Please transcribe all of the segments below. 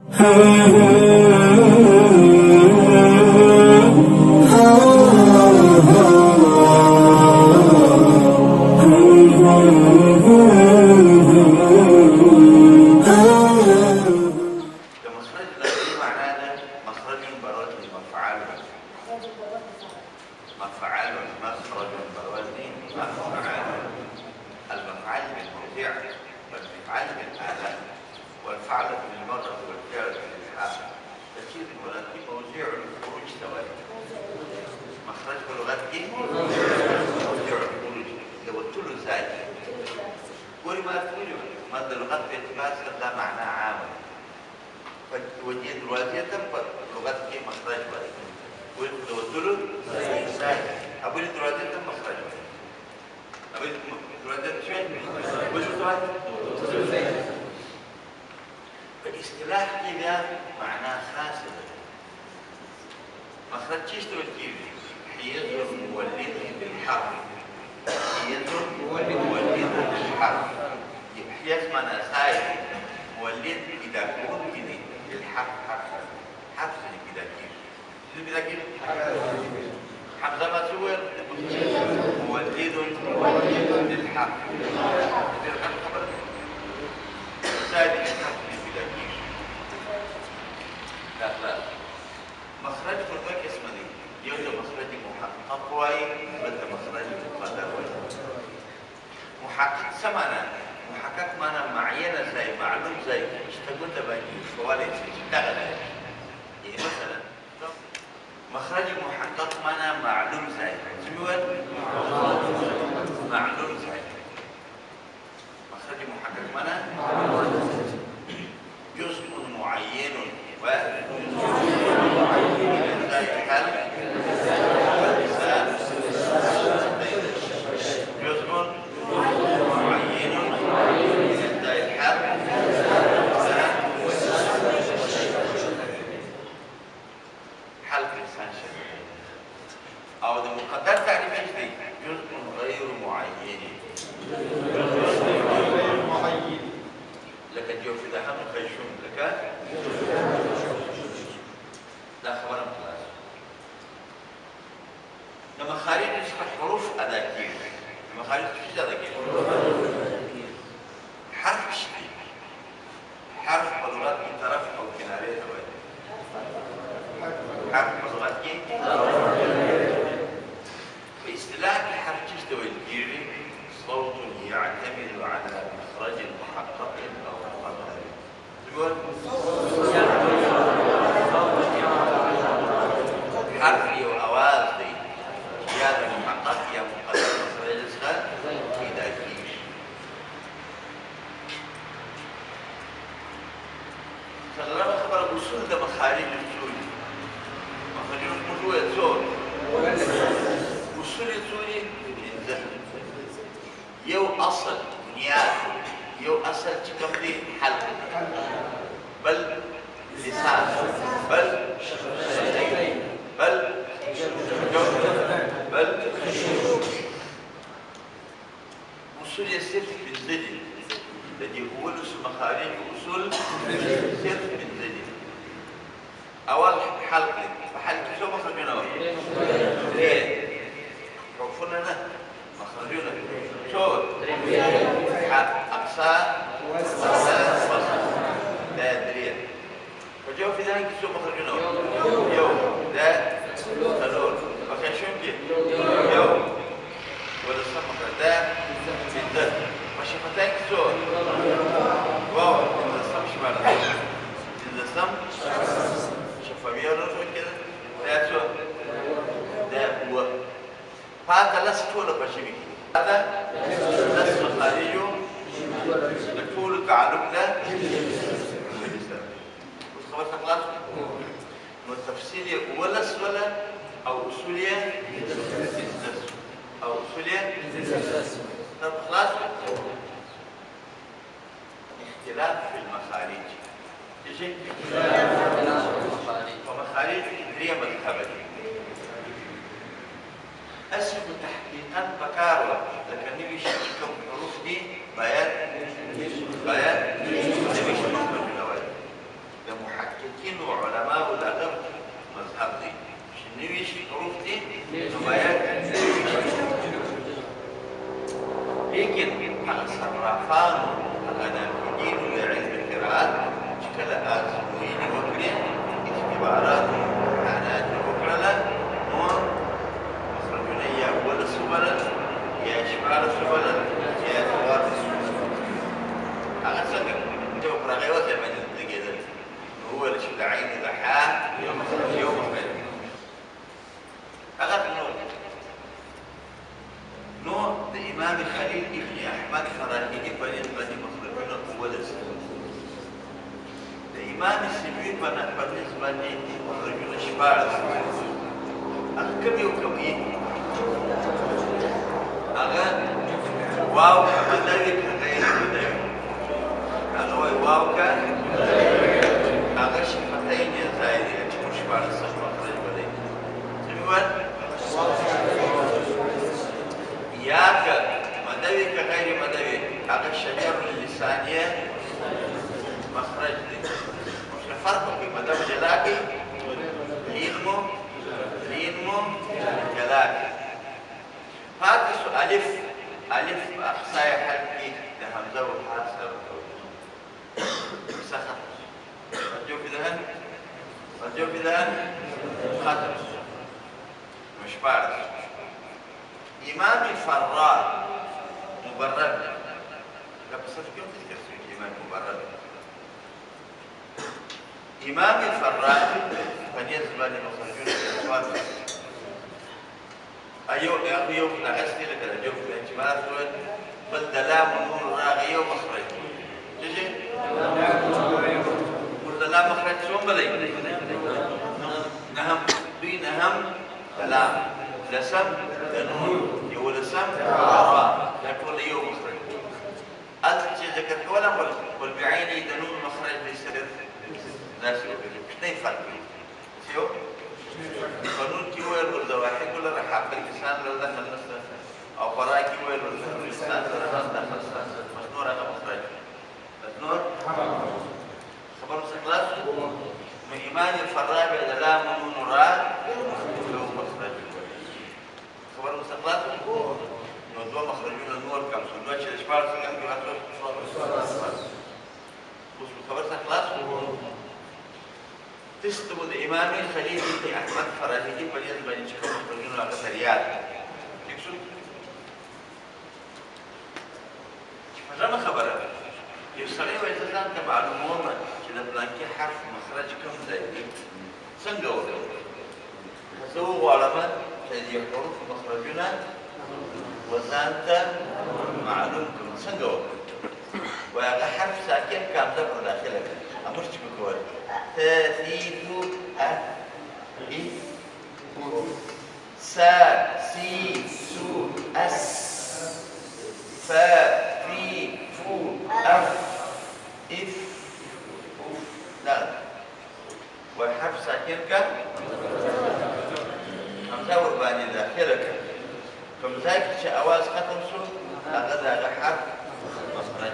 مفعل مخرج بوزن مفعل. المفعل بالموضع والمفعل بالآلة والفعل بالمرة والفعل بالإسحاق. تشير الولد موضع الخروج سواء. مخرج بلغته موضع الخروج لو قلت له زي ولما تقول مادة اللغات باعتبار ده معناه عام. فوجد الوازية تنفذ لغتك مخرج بلغته ولو زي أقول الدراسات مخرج أقول الدراسات شيء وش الدراسات فالاصطلاح كذا معناه خاص. مخرج تشتغل كيف حيز مولد بالحرف حيز مولد بالحرف حيز معناه سايد مولد إذا كون كذي بالحرف حرف كذا كيف كذا كيف حمزة مسؤول مولد للحق زائد الحق للبلاكيش. لا مخرج فرقك اسمه دي يوجد مخرج محقق واي بدل مخرج مقدر واي. محقق سمعنا محقق معنى معينة زي معلوم زي اشتغل تباني شوالي تشتغل يعني مثلا مخرج محقق معنى معلوم زي سموه معلوم زي مخرج محقق معنى جزء معين و زي حل جزء معين زي الحل حل الإنسان أو ده مقدر تعريف ايش دي؟ جزء غير معين. غير معين. لكن جو في ده هم خيشون لك. لا خبر خلاص. لما خارج نشرح حروف أداكير. لما خارج ايش أداكير؟ حرف شيء. حرف بلغات من طرف أو كنارين أو حرف بلغات كي؟ باصطلاح الحرف تستوي الجيري صوت يعتمد على مخرج محقق او مقدر. تقول حرف او اواز دي يا محقق يا مقدر مخرج الصغر في داكيش. فلما خبر الوصول ده مخارج الوصول مخارج الوصول يتصور وصول السوري يو أصل نيات يو أصل تكمل حلق بل لسان بل بل بل وصول يصير بالزجل الذي هو مخارج وصول يصير بالزجل. أول حلق فحلق شو مخرجنا ليه؟ خوفنا له مخرجنا شو أقصى وسط لا دريان فجو في ذلك شو مخرجنا يوم لا تلول فكان شو يمكن يوم ولا سمك ده بالذات وشفتين شو واو إذا السم شمال إذا السم شفافية رجل كده لا شو ده هو هذا لست ولا بشبيه هذا لست مخارجه نقول تعلق له خلاص خلاص والتفسير ولا ولا او اصوليه او اصوليه طب خلاص اختلاف في المخارج يجي فمخارج هي مذهبيه اسم تحقيقا بكاروا لكن نبي شكلكم الحروف دي بيان نبي شكلكم الجواب ده إمام السبيل بالنسبة لي رجل شبارس أكم يوكمي أغا واو مدرك غير مدرك أغا واو كان أغا شفتين يزايدي أجمع شبارس مخرج بدي سميوان ياك مدرك غير مدرك أغا الشجر اللسانية مخرج دي مش الفرق في مدام جلاكي لينمو جلاكي هذا ألف أقصاي حلقي لهمزة وحاسة سخط رجو في ذهن خطر مش بارس إمام الفراء مبرد لا بس كيف تذكر إمام مبرد إمام الفراء بالنسبة لمخرجون الأصوات أيوه نغسل لك الجوف باعتبار بل دلام نور راغية ومخرج تجي؟ قل دلام مخرج شون بدي؟ نهم دلام لسم دنون يو لسم راء يقول لي يو مخرج أنت ذكرت ولا قل بعيني دنون مخرج ليس ناس اثنين فرق شو؟ قانون كيوير ولا واحد ولا راح حق اللسان ولا دخل نص او قراء كيوير ولا اللسان ولا دخل نص مسنور هذا مخرج مسنور خبر خلاص من ايمان الفراء بالدلام نون راء له مخرج خبر خلاص موضوع مخرجون النور كم سنوات الاشبار كم بيحصل خبر خلاص تستوى الإمام الخليل بن أحمد فرهيدي بالنسبة لشكل مخرجون الأكثريات تقصد؟ فجأة خبره يصلي ويتزان كمعلومون كده بلانكي حرف مخرج كم زي سنجو فسووا علامات هذه حروف مخرجنا وزانت معلوم كم سنجو ويقع حرف ساكن كام دبر داخلك أمرش بكواري تثيث سا سي سو أس فا في فو أف إف لا والحرف ساكن كم همزة ورباني داخلك فمزايك شأواز ختم سو أغذى حرف مخرج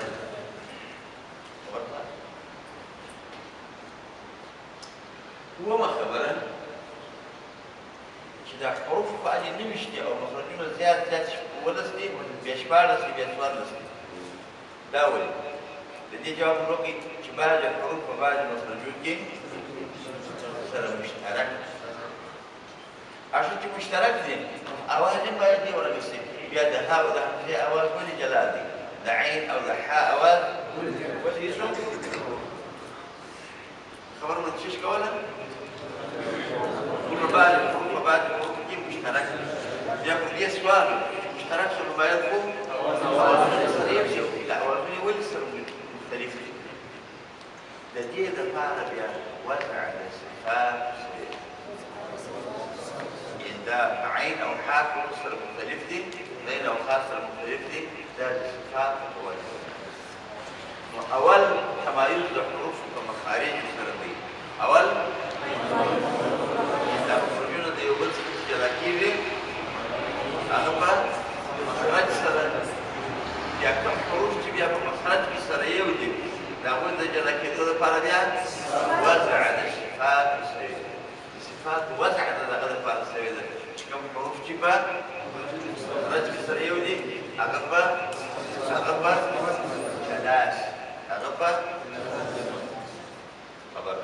هو ما خبره كده حروف فعلي نمشتي او مخرجون زيادة ولسني بيشبار لسني بيسوار لسني داولي لدي جواب روكي شباج الحروف وبعد مخرجون كي سر مشترك عشان مشترك دي اواز ما يدي ولا بيصير بيد ها ولا همزه اواز ولا جلادي لعين او لحاء اواز ولا يسمع خبر ما تشيش كولا والمبالغ كيف مشترك ياكل لي سؤال مشترك في المبالغ لا وفي ولسر مختلف لديه دفعنا بها وزع الصفات إذا عين أو حرف ولسر مختلف دي بين أو خاصة مختلف دي ده الصفات أول تمايز الحروف كمخارج السردية أول إذا مخرجون دي يوبس جلاكيري أغبى مخرج سردية يكتب حروف تبي أبو مخرج السردية وجيب لابد جلاكيري هذا باربيان وزع الصفات السردية الصفات وزع هذا باربيان السردية كم حروف تبى مخرج السردية وجيب أغبى جلاس أغبى خبر